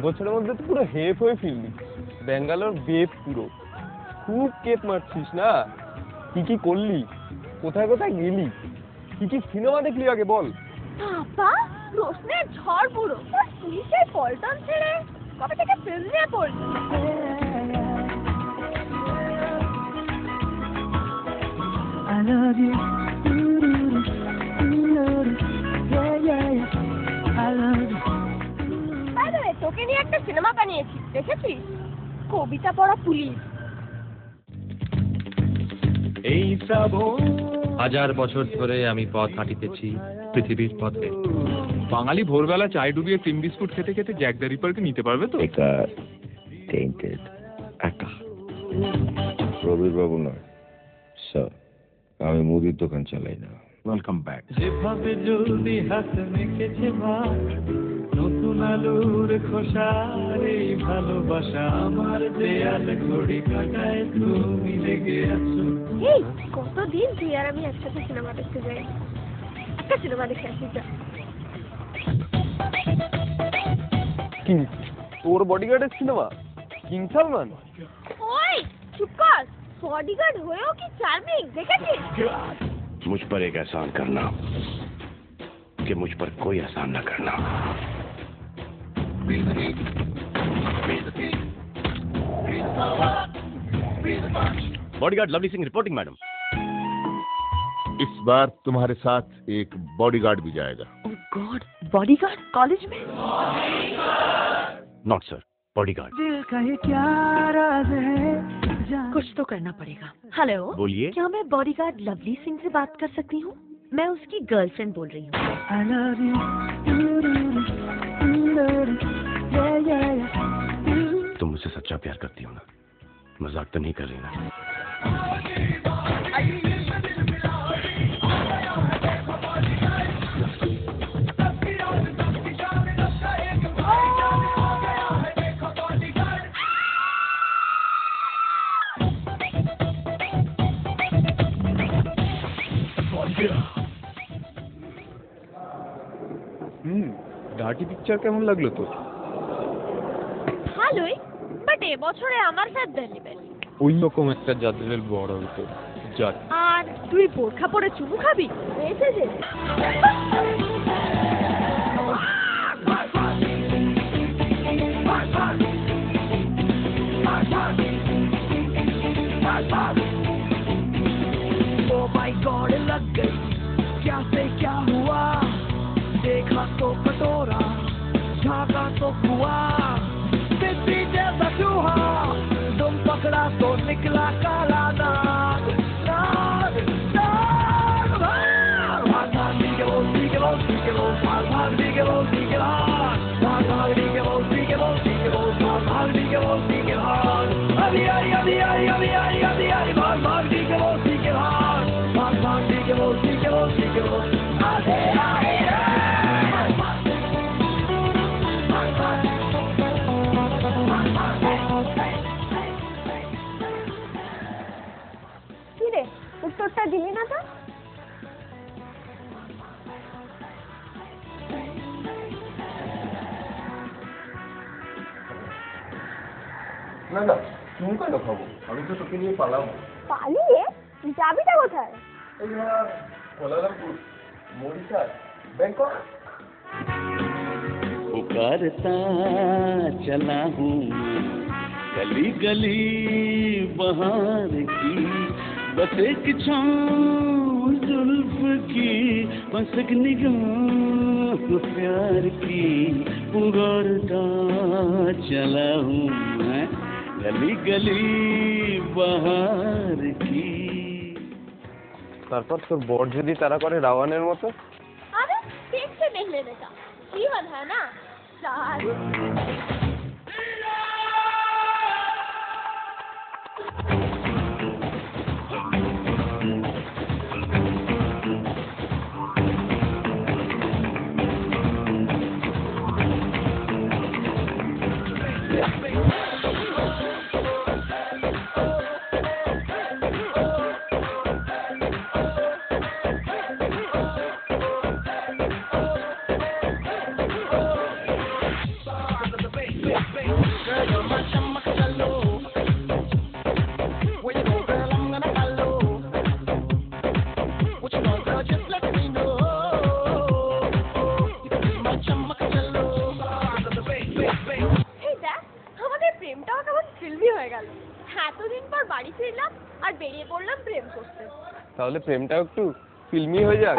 বছরের মধ্যে তো পুরো হেপ হয়ে ফিরলি। ব্যাঙ্গালোর বেপ পুরো। খুব কেপ মারছিস না? কি কি করলি, কোথায় কোথায় গেলি, কি কি সিনেমা দেখলি আগে বল। বাবা প্রশ্নের ঝড় পুরো। পুলিশের পল্টন ছেড়ে কবে থেকে ফিল্ম নিয়ে পড়লি? I love you. I love you. তোকে নিয়ে একটা সিনেমা বানিয়েছি, দেখেছিস? কবিতা পড়া পুলিশ। এই শ্রাবণ 1000 বছর ধরে আমি পথ হাঁটিতেছি পৃথিবীর পথে। বাঙালি ভোরবেলা চায় ডুবিয়ে ক্রিম বিস্কুট খেতে খেতে জ্যাক দ্য রিপারকে নিতে পারবে তো? এটা টেন্টেড একা রবির বাবু নয় স্যার, আমি মুদির দোকান চালাই না। Welcome back. যেভাবে জলদি হাত মেখেছে ভাত, নতুন আলুর খোসার এই ভালোবাসা আমার দেয়াল ঘড়ি কাটায় তুমি লেগে আছো। এই কতদিন তুই আর আমি একসাথে সিনেমা দেখতে যাই। একটা সিনেমা দেখে আসি যা। কি তোর বডিগার্ডের সিনেমা? কিং সালমান? ওই চুপ কর। বডিগার্ড হয়েও কি চার্মিং, দেখেছিস? मुझ पर एक एहसान करना कि मुझ पर कोई एहसान न करना। Bodyguard lovely Singh reporting madam. इस बार तुम्हारे साथ एक बॉडीगार्ड भी जाएगा। Oh God, bodyguard कॉलेज में? Not sir, bodyguard. दिल का ये क्या राज है? कुछ तो करना पड़ेगा। हेलो, बोलिए। क्या मैं बॉडीगार्ड लवली सिंह से बात कर सकती हूँ? मैं उसकी गर्लफ्रेंड बोल रही हूँ। I love you. तुम मुझसे सच्चा प्यार करती हो ना? मजाक तो नहीं कर रही ना? ডার্টি পিকচার কেমন লাগলো তোর? ভালোই, বাট এবছরে আমার সাথে ডেলিভারি। ওই রকম একটা জাতের বড় হতো জাত। আর তুই বোরখা পরে চুমু খাবি? এসে যে Oh my God, लग गई क्या से क्या हुआ? देखा तो कटोरा, झाका तो कुआ, बिस्ती जैसा चूहा, तुम पकड़ा तो निकला काला नाग, नाग, नाग, भाग भाग नीके बोल, नीके बोल, नीके बोल, भाग भाग नीके बोल, नीके भाग, भाग भाग नीके बोल, नीके बोल, नीके बोल, भाग भाग नीके बोल, नीके भाग, अभी आई, अभी आई, अभी आई, अभी आई, भाग भाग नीके बोल, नीके भाग, भाग भाग नीके बोल, नीके बोल, नीके बोल, आधे आए উত্তরটা দিলি না তো? না না, তুমি কেন খাবো? আমি তো তোকে নিয়ে পালাবো। পালিয়ে? যাবিটা কোথায়? Kuala Lumpur, Mauritius, Bangkok. पुकारता चला हूँ गली गली बहार की, बस एक छाँव जुल्फ की, बस एक निगाह प्यार की, पुकारता चला हूँ मैं गली गली बहार की। তারপর তোর বর যদি তারা করে রাওয়ানের মতো? अरे ठीक से देख लेने का जीवन है ना। এতদিন পর বাড়ি ফিরলাম আর বেরিয়ে পড়লাম প্রেম করতে। তাহলে প্রেমটাও একটু ফিল্মি হয়ে যাক।